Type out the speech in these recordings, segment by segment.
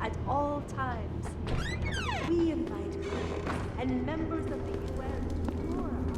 at all times. We invite critics and members of the UN to tour our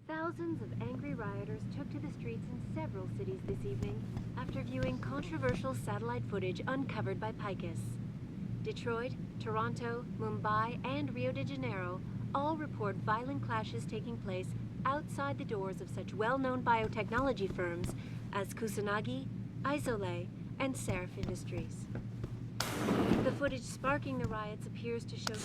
Thousands of angry rioters took to the streets in several cities this evening after viewing controversial satellite footage uncovered by Picus. Detroit, Toronto, Mumbai, and Rio de Janeiro all report violent clashes taking place outside the doors of such well-known biotechnology firms as Kusanagi, Isole, and Seraph Industries. The footage sparking the riots appears to show...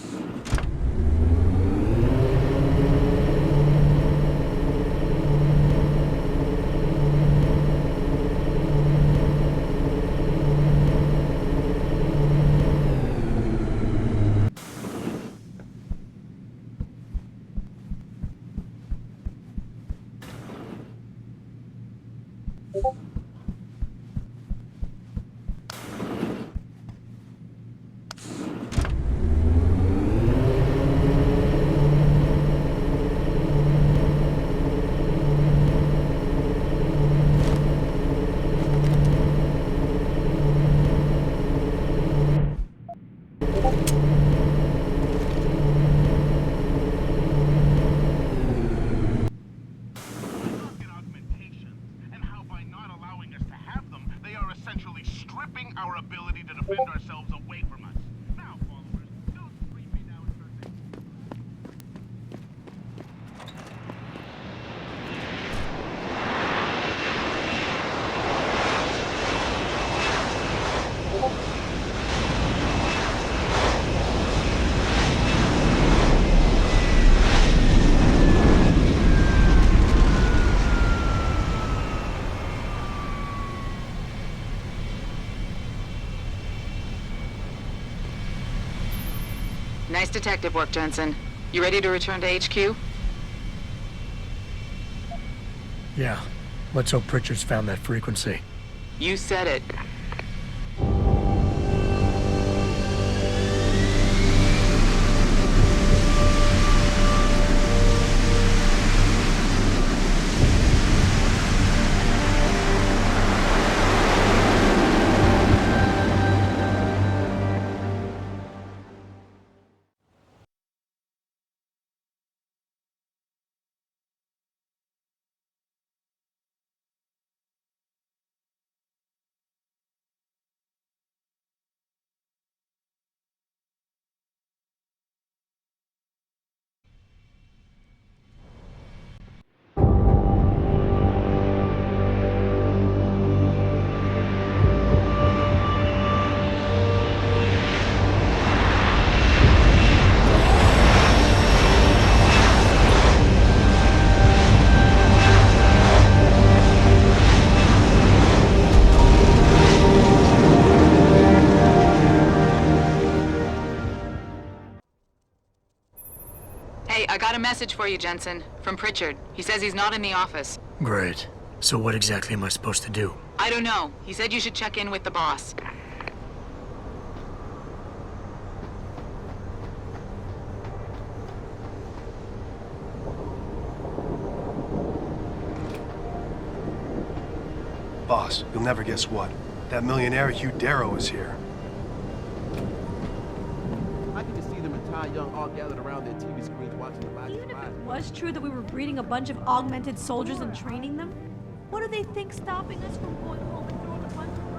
our ability to defend ourselves away from us. Now, followers, don't scream me now and start Nice detective work, Jensen. You ready to return to HQ? Yeah. Let's hope Pritchard's found that frequency. You said it. I got a message for you, Jensen. From Pritchard. He says he's not in the office. Great. So what exactly am I supposed to do? I don't know. He said you should check in with the boss. Boss, you'll never guess what. That millionaire Hugh Darrow is here. I can just see them entire young all gathered around their TV screens watching the last Even if five. it was true that we were breeding a bunch of augmented soldiers and training them, what do they think stopping us from going home and throwing a bunch of bombs?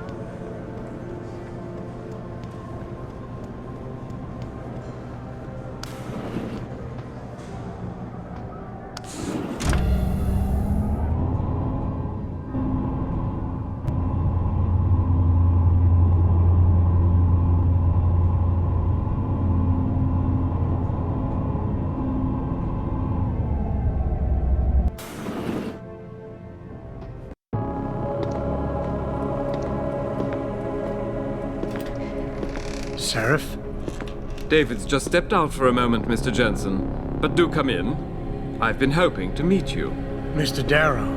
Seraph? David's just stepped out for a moment, Mr. Jensen. But do come in. I've been hoping to meet you. Mr. Darrow.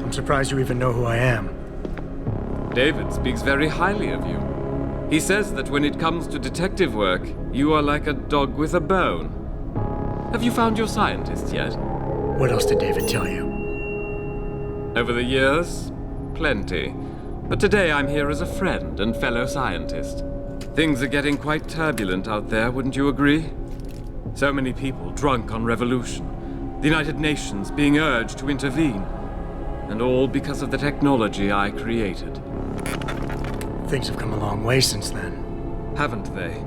I'm surprised you even know who I am. David speaks very highly of you. He says that when it comes to detective work, you are like a dog with a bone. Have you found your scientist yet? What else did David tell you? Over the years, plenty. But today I'm here as a friend and fellow scientist. Things are getting quite turbulent out there, wouldn't you agree? So many people drunk on revolution. The United Nations being urged to intervene. And all because of the technology I created. Things have come a long way since then. Haven't they?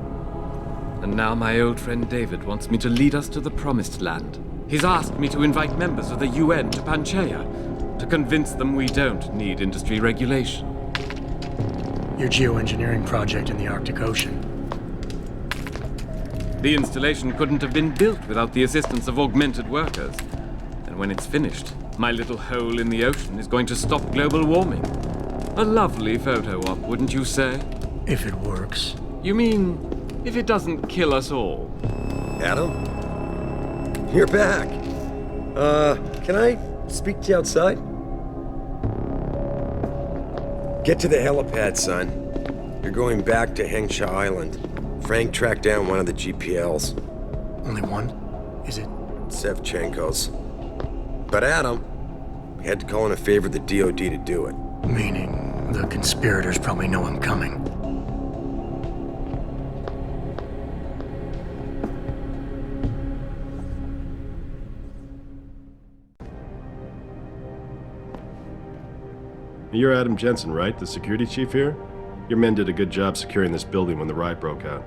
And now my old friend David wants me to lead us to the Promised Land. He's asked me to invite members of the UN to Panchaea, to convince them we don't need industry regulation. Your geoengineering project in the Arctic Ocean. The installation couldn't have been built without the assistance of augmented workers. And when it's finished, my little hole in the ocean is going to stop global warming. A lovely photo op, wouldn't you say? If it works. You mean, if it doesn't kill us all? Adam? You're back. Can I speak to you outside? Get to the helipad, son. You're going back to Hengsha Island. Frank tracked down one of the GPLs. Only one? Is it? Sevchenko's. But Adam, we had to call in a favor of the DOD to do it. Meaning, the conspirators probably know I'm coming. You're Adam Jensen, right? The security chief here? Your men did a good job securing this building when the riot broke out.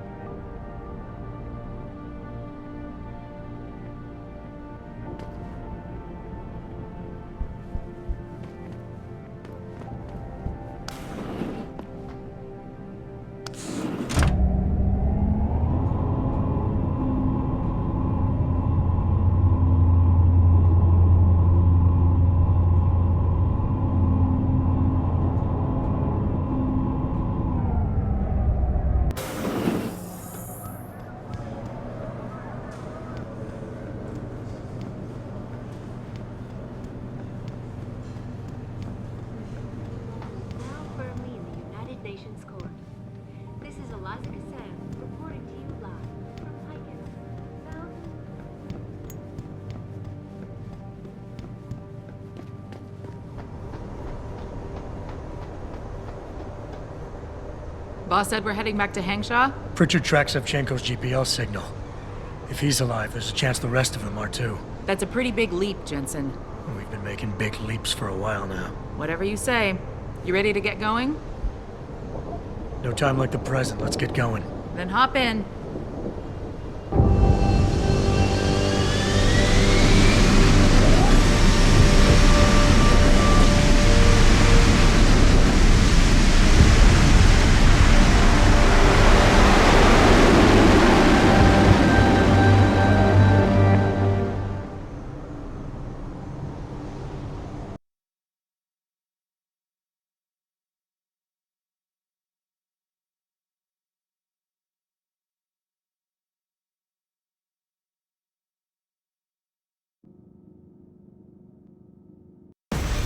Now firmly in the United Nations Court. This is Eliza Cassan reporting to you live from Picus. Boss said we're heading back to Hengsha? Pritchard tracks Sevchenko's GPL signal. If he's alive, there's a chance the rest of them are too. That's a pretty big leap, Jensen. We've been making big leaps for a while now. Whatever you say. You ready to get going? No time like the present. Let's get going. Then hop in.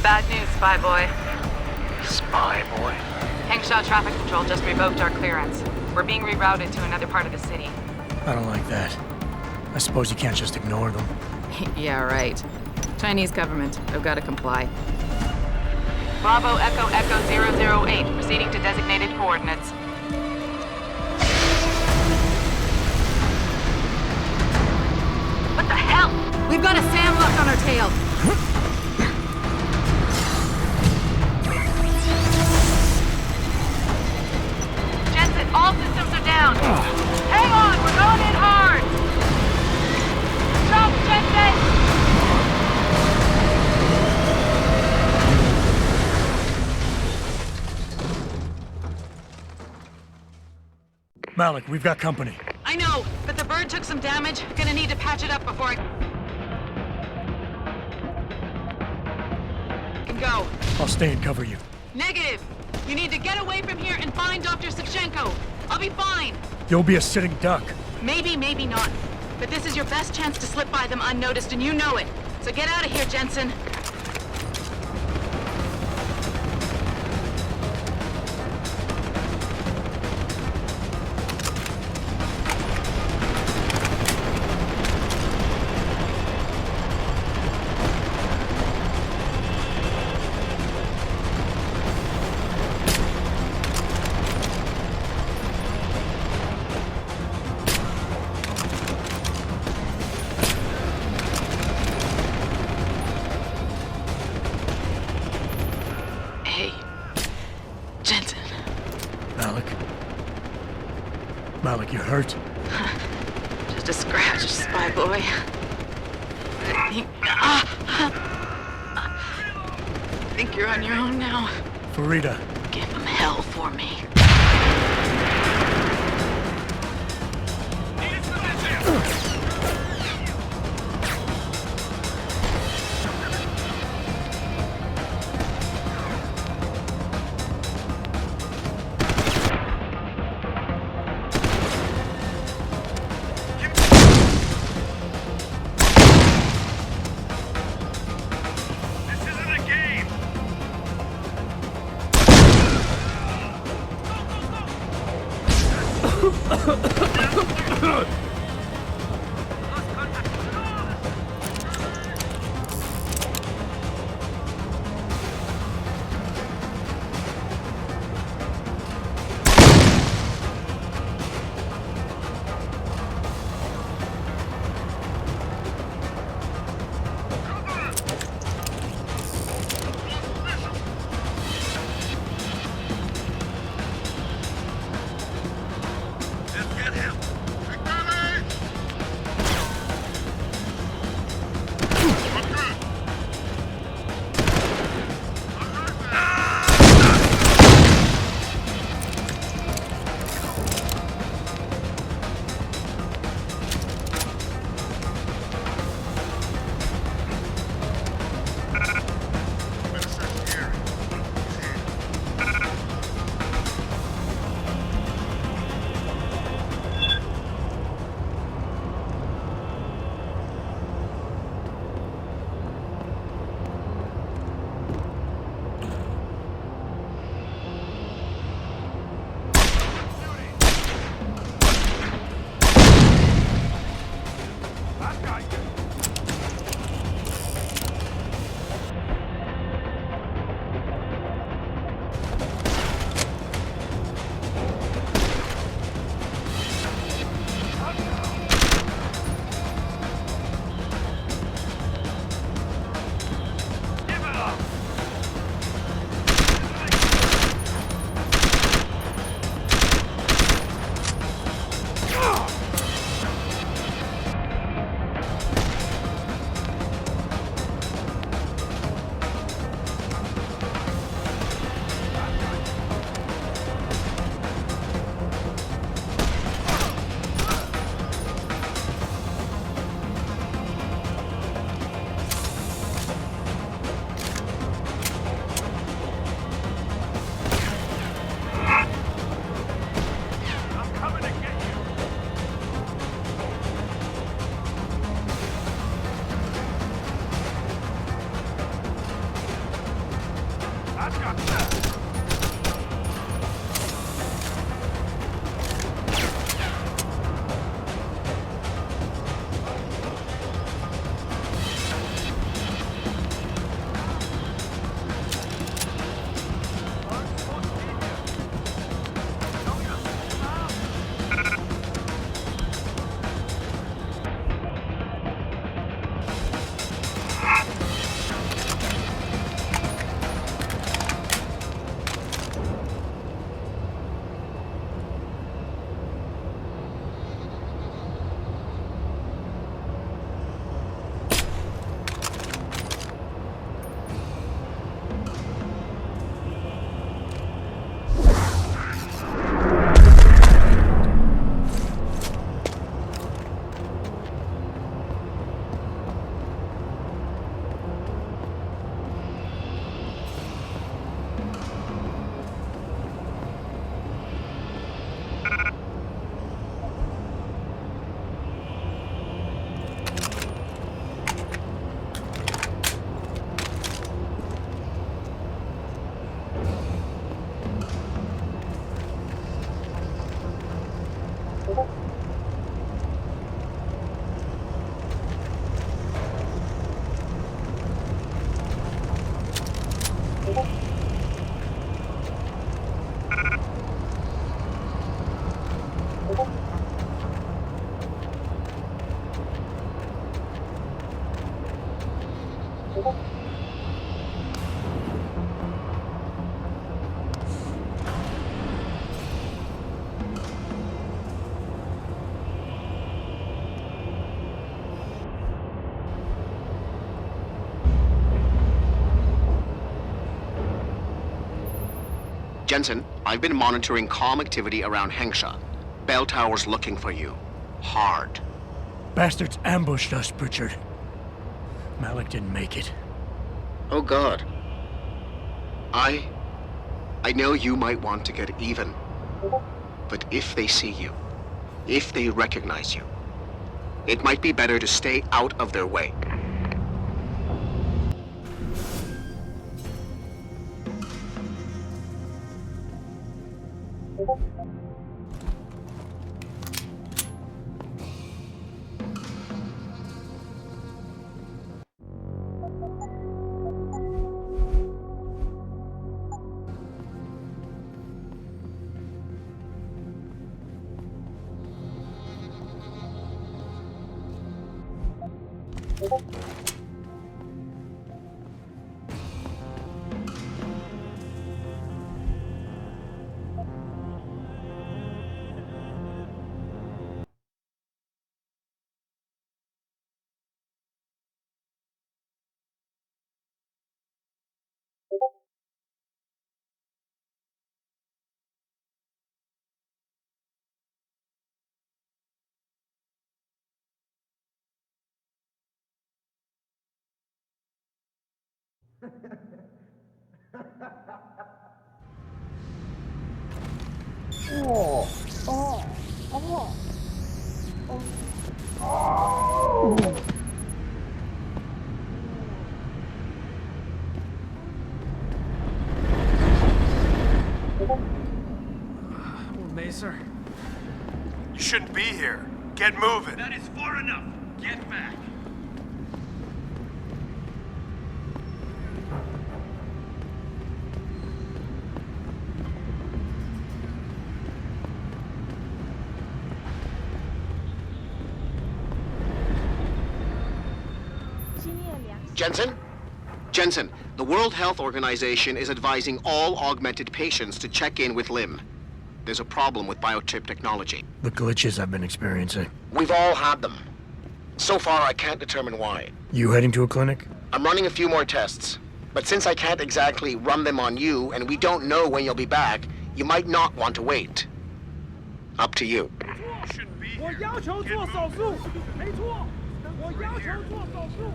Bad news, Spy Boy. Spy boy. Hengsha Traffic Control just revoked our clearance. We're being rerouted to another part of the city. I don't like that. I suppose you can't just ignore them. Yeah, right. Chinese government. I've got to comply. Bravo Echo Echo 008, proceeding to designated coordinates. What the hell? We've got a sandlock on our tail. Jensen, all systems are down. Hang on, we're going in hard. Jump, Jensen! Malik, we've got company. I know, but the bird took some damage. Gonna need to patch it up before I can go. I'll stay and cover you. Negative. You need to get away from here and find Dr. Savchenko. I'll be fine. You'll be a sitting duck. Maybe, maybe not. But this is your best chance to slip by them unnoticed, and you know it. So get out of here, Jensen. Malik, you hurt? Just a scratch, Spy Boy. I think you're on your own now. Farida. Give him hell for me. Jensen, I've been monitoring comm activity around Hengsha. Bell Tower's looking for you. Hard. Bastards ambushed us, Pritchard. Malik didn't make it. Oh God. I know you might want to get even. But if they see you, if they recognize you, it might be better to stay out of their way. You shouldn't be here. Get moving. That is far enough. Get back. Jensen? Jensen, the World Health Organization is advising all augmented patients to check in with Lim. There's a problem with biochip technology. The glitches I've been experiencing. We've all had them. So far, I can't determine why. You heading to a clinic? I'm running a few more tests. But since I can't exactly run them on you, and we don't know when you'll be back, you might not want to wait. Up to you. Shouldn't be here. 我要求做手术，没错，我要求做手术。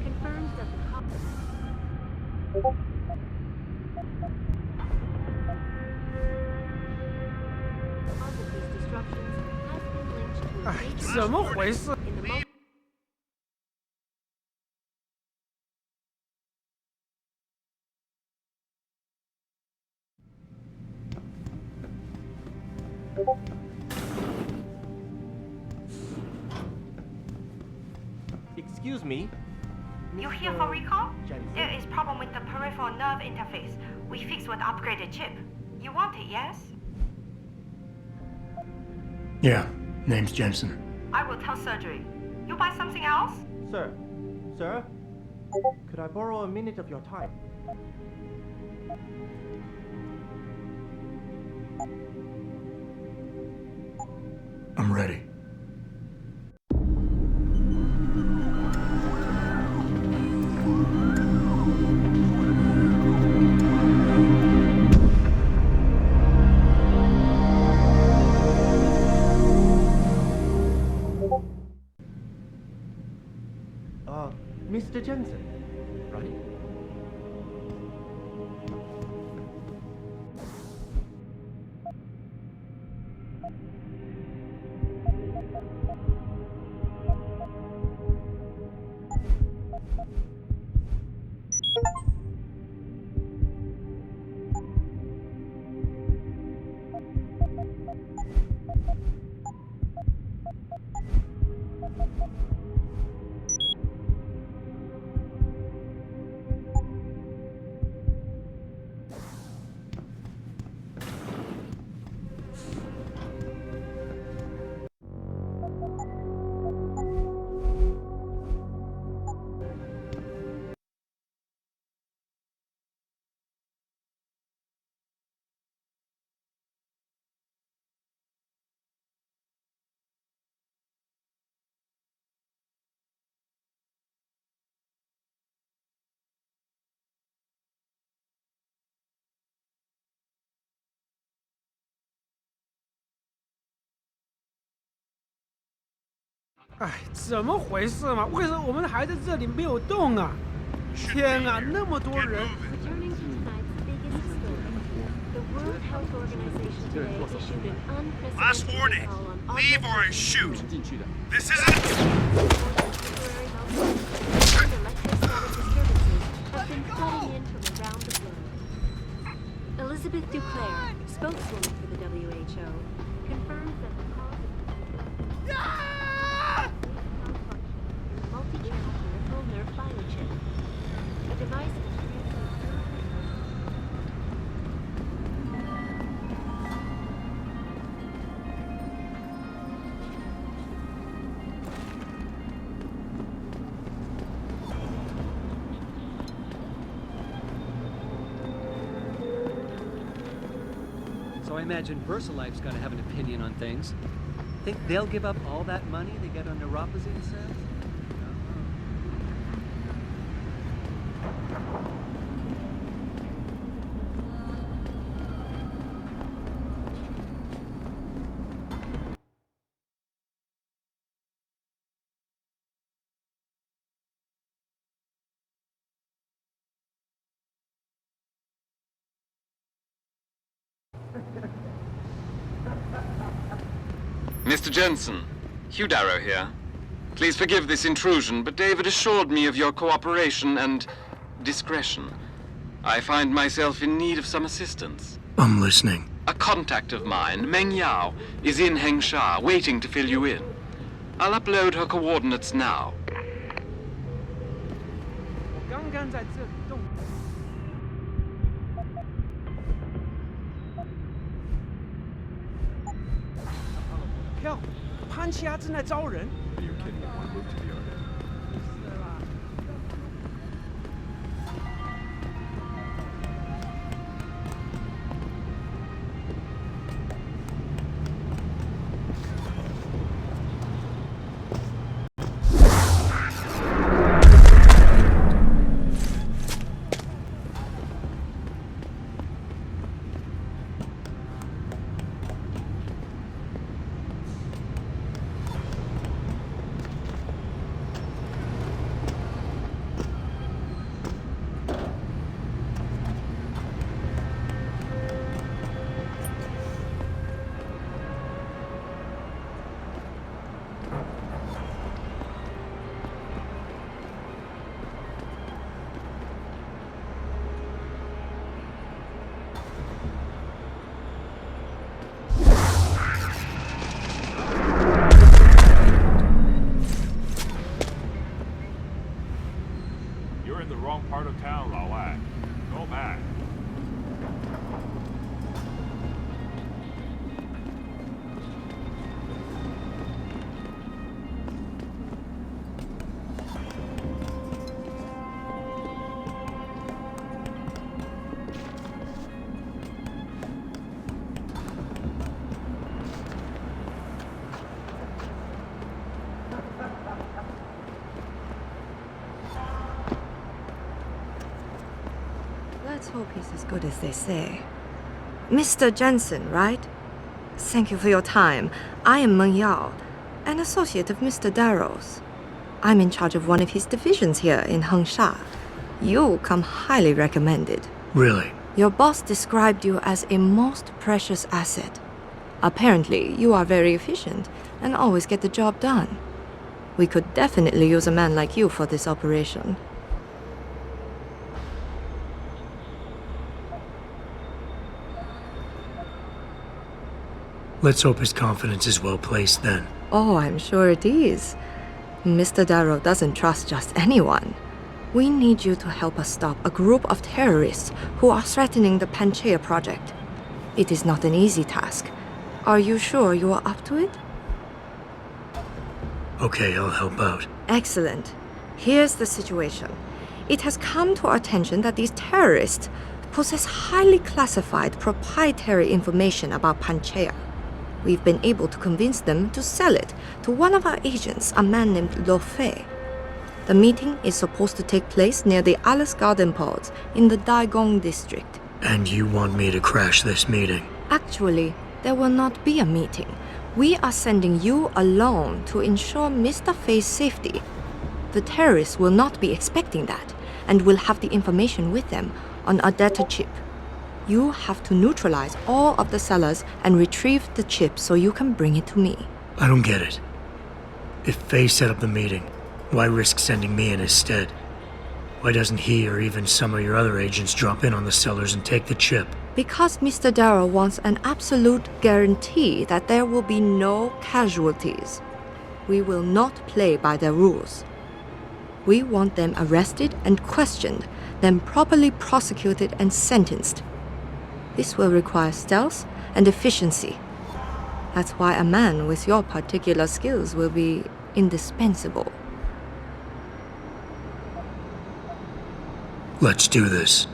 Confirmed that the cop... Cause of these disruptions has been linked to a major 怎么回事？ in the multi- Excuse me. You here for recall? Jensen? There is problem with the peripheral nerve interface. We fixed with upgraded chip. You want it, yes? Yeah, name's Jensen. I will tell surgery. You buy something else? Sir. Sir? Could I borrow a minute of your time? I'm ready. Mr. Jensen, right?哎，怎么回事嘛？为什么我们还在这里没有动啊？天啊，那么多人！ Returning to tonight's biggest story, the World Health Organization today issued an unprecedented Last warning. call on Leave or I shoot. This isn't... temporary health services and electrostatic disturbances have been flooding in from around the globe. Elizabeth Duclair, spokeswoman for the WHO, confirms that the cause of multi-channel peripheral nerve biochip, a device which So I imagine VersaLife's got to have an opinion on things. Think they'll give up all that money to get on neuropathy cells? Mr. Jensen, Hugh Darrow here. Please forgive this intrusion, but David assured me of your cooperation and discretion. I find myself in need of some assistance. I'm listening. A contact of mine, Meng Yao, is in Hengsha, waiting to fill you in. I'll upload her coordinates now. 我刚刚在这里动。票，潘奇亚正在招人。Are you kidding? One move to the other. 是啦。hope he's as good as they say. Mr. Jensen, right? Thank you for your time. I am Meng Yao, an associate of Mr. Darrow's. I'm in charge of one of his divisions here in Hengsha. You come highly recommended. Really? Your boss described you as a most precious asset. Apparently, you are very efficient and always get the job done. We could definitely use a man like you for this operation. Let's hope his confidence is well placed then. Oh, I'm sure it is. Mr. Darrow doesn't trust just anyone. We need you to help us stop a group of terrorists who are threatening the Panchaea project. It is not an easy task. Are you sure you are up to it? Okay, I'll help out. Excellent. Here's the situation. It has come to our attention that these terrorists possess highly classified proprietary information about Panchaea. We've been able to convince them to sell it to one of our agents, a man named Lo Fei. The meeting is supposed to take place near the Alice Garden pods in the Daigong district. And you want me to crash this meeting? Actually, there will not be a meeting. We are sending you alone to ensure Mr. Fei's safety. The terrorists will not be expecting that and will have the information with them on a data chip. You have to neutralize all of the sellers and retrieve the chip so you can bring it to me. I don't get it. If Fei set up the meeting, why risk sending me in his stead? Why doesn't he or even some of your other agents drop in on the sellers and take the chip? Because Mr. Darrow wants an absolute guarantee that there will be no casualties. We will not play by their rules. We want them arrested and questioned, then properly prosecuted and sentenced. This will require stealth and efficiency. That's why a man with your particular skills will be indispensable. Let's do this.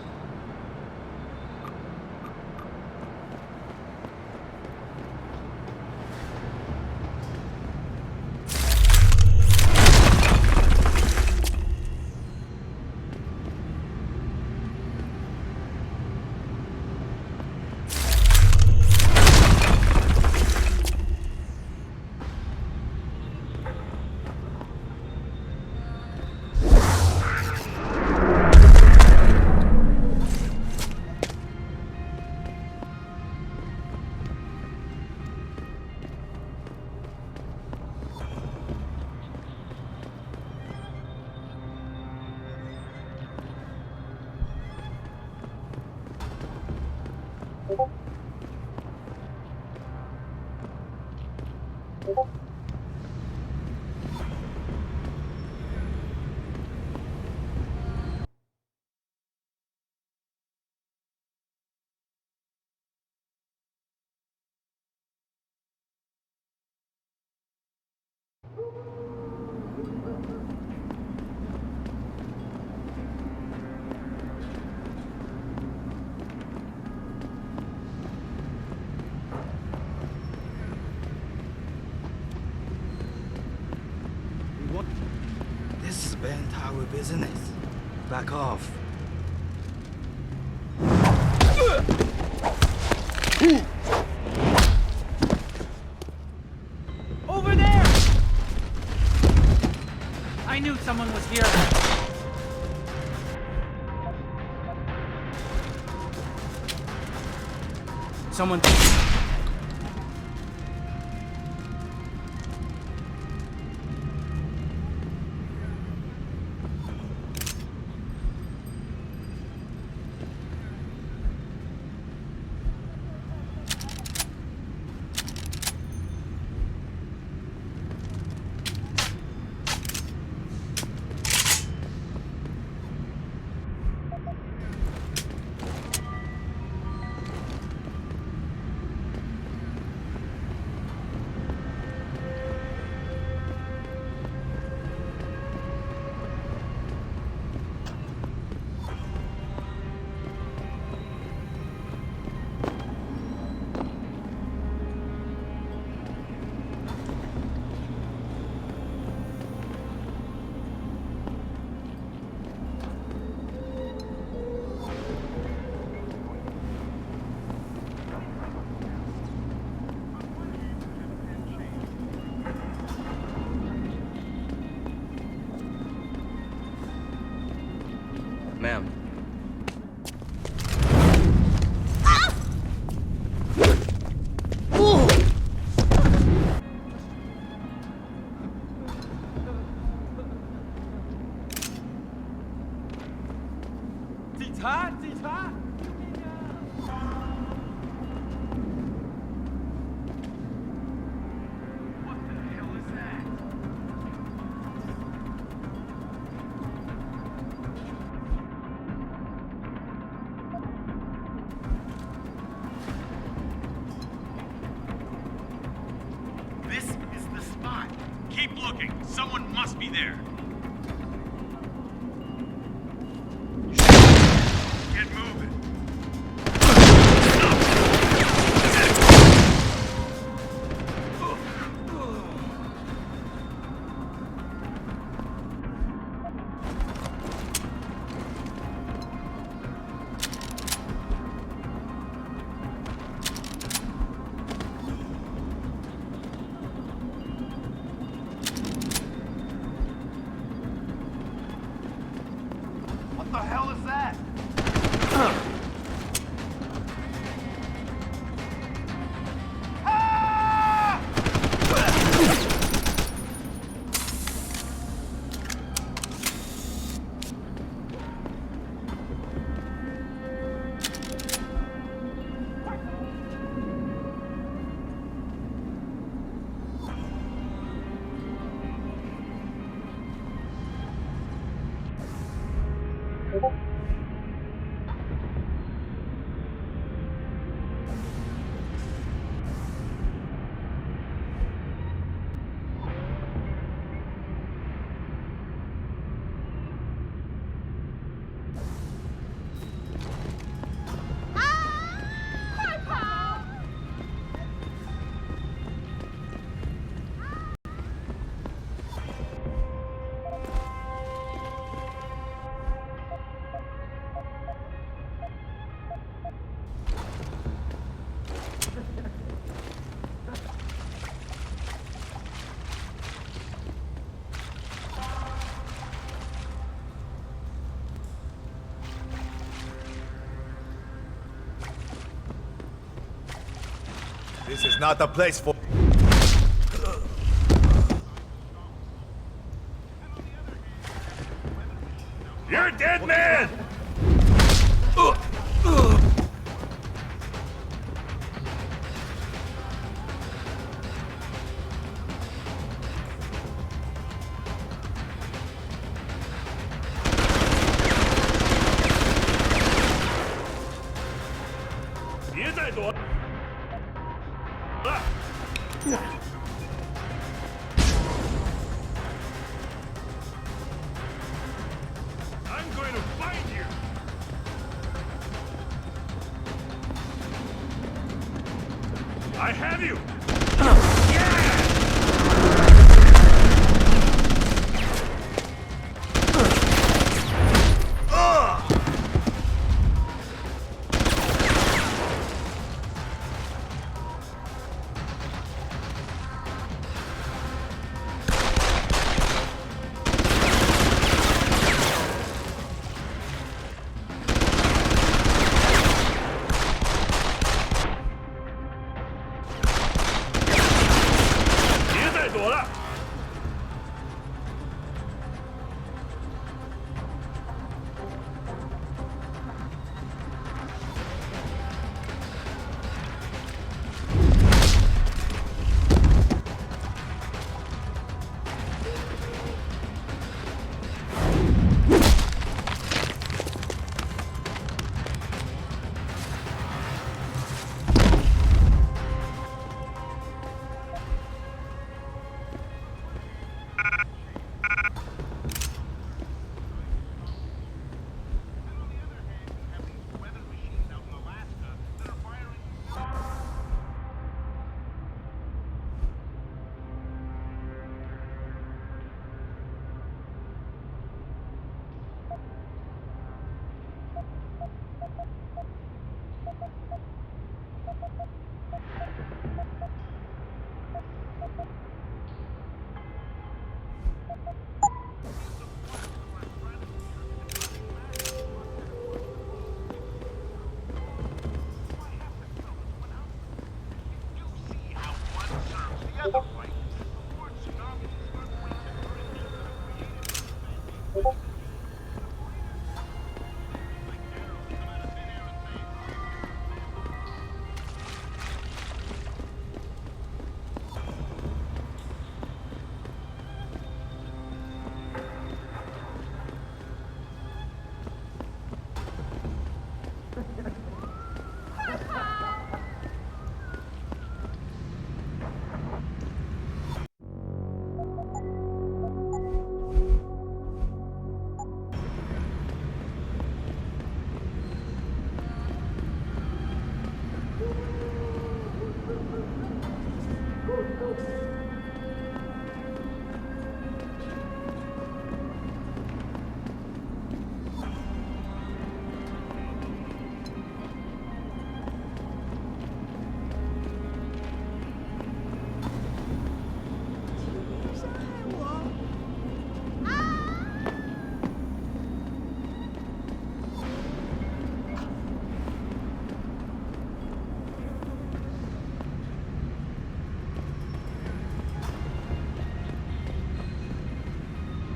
This is bad tower business. Back off. Over there! I knew someone was here. Someone... Ma'am. This is the spot. Keep looking. Someone must be there. Get moving. What the hell is that? This is not the place for... You're a dead man! I'm going to find you! I have you!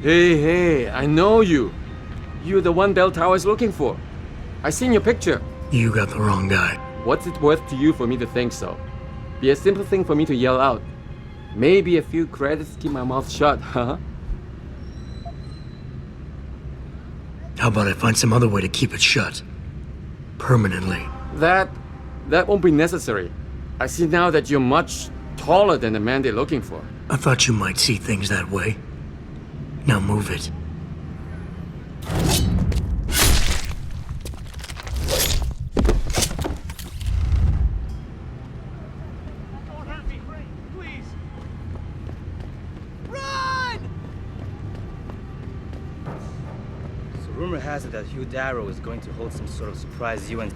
Hey, I know you. You're the one Bell Tower is looking for. I seen your picture. You got the wrong guy. What's it worth to you for me to think so? Be a simple thing for me to yell out. Maybe a few credits keep my mouth shut, huh? How about I find some other way to keep it shut? Permanently. That won't be necessary. I see now that you're much taller than the man they're looking for. I thought you might see things that way. Now move it. Don't hurt me, please. Run! So rumor has it that Hugh Darrow is going to hold some sort of surprise UN.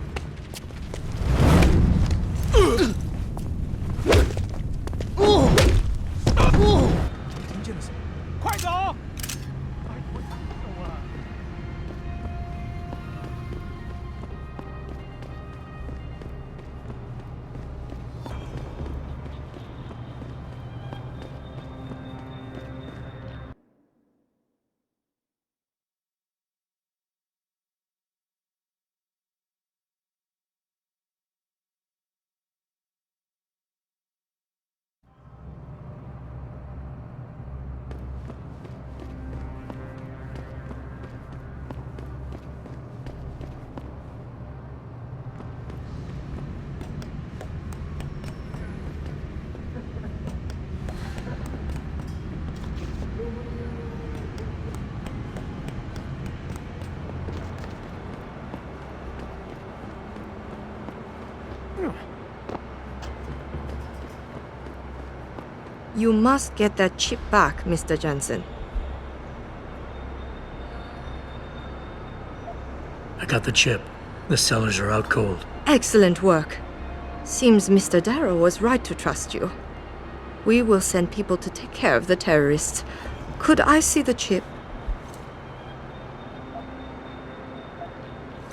You must get that chip back, Mr. Jensen. I got the chip. The cellars are out cold. Excellent work. Seems Mr. Darrow was right to trust you. We will send people to take care of the terrorists. Could I see the chip?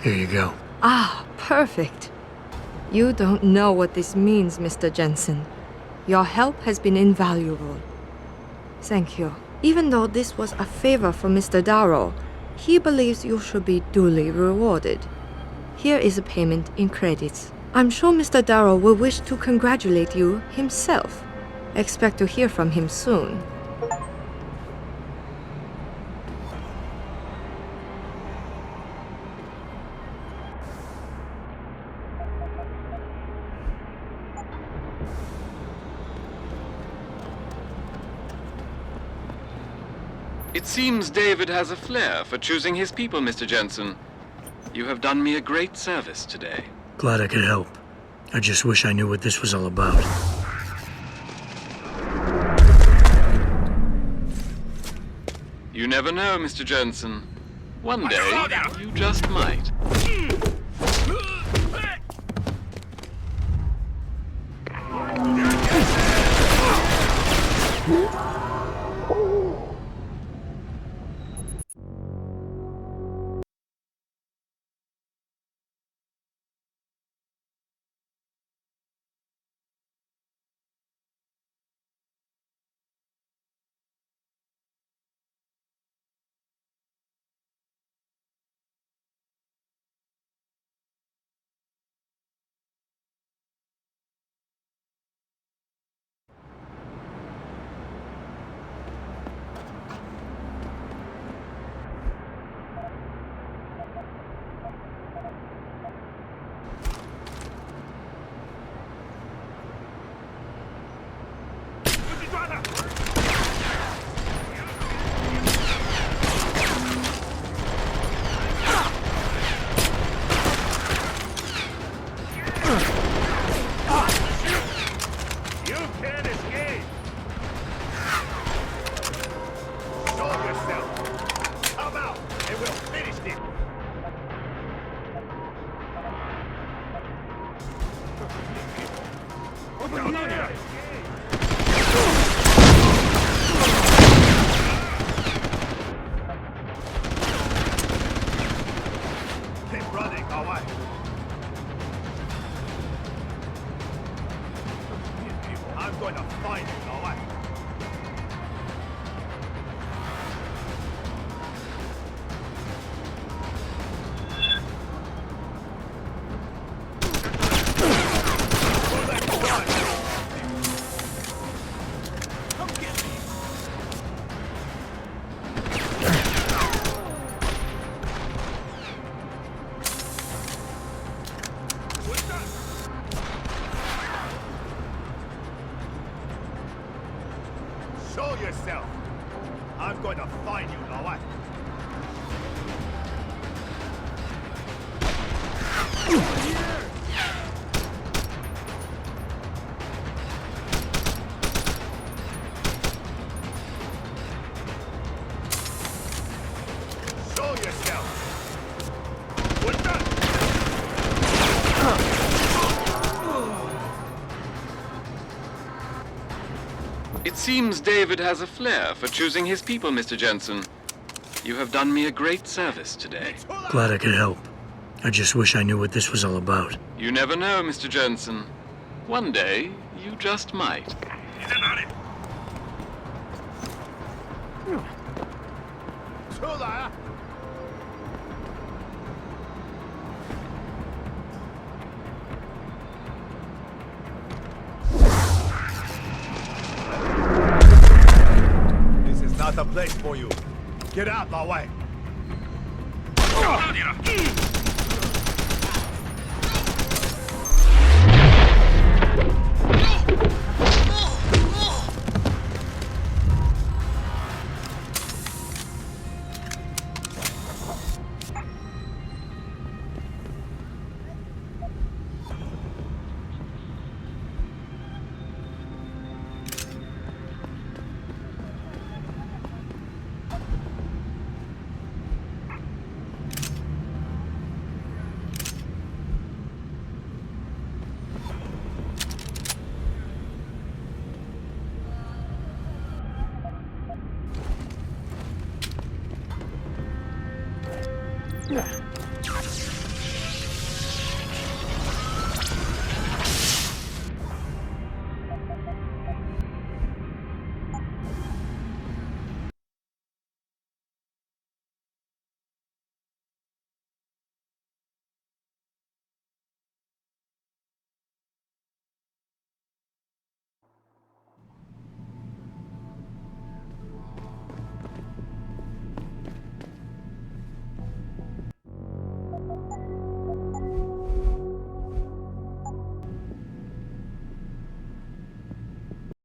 Here you go. Ah, perfect. You don't know what this means, Mr. Jensen. Your help has been invaluable. Thank you. Even though this was a favor for Mr. Darrow, he believes you should be duly rewarded. Here is a payment in credits. I'm sure Mr. Darrow will wish to congratulate you himself. Expect to hear from him soon. It seems David has a flair for choosing his people, Mr. Jensen. You have done me a great service today. Glad I could help. I just wish I knew what this was all about. You never know, Mr. Jensen. One day, you just might. Show yourself. I'm going to find you, Lawat. Show yourself. What's that? It seems David has a flair for choosing his people, Mr. Jensen. You have done me a great service today. Glad I could help. I just wish I knew what this was all about. You never know, Mr. Jensen. One day, you just might. This is not the place for you. Get out my way. Yeah.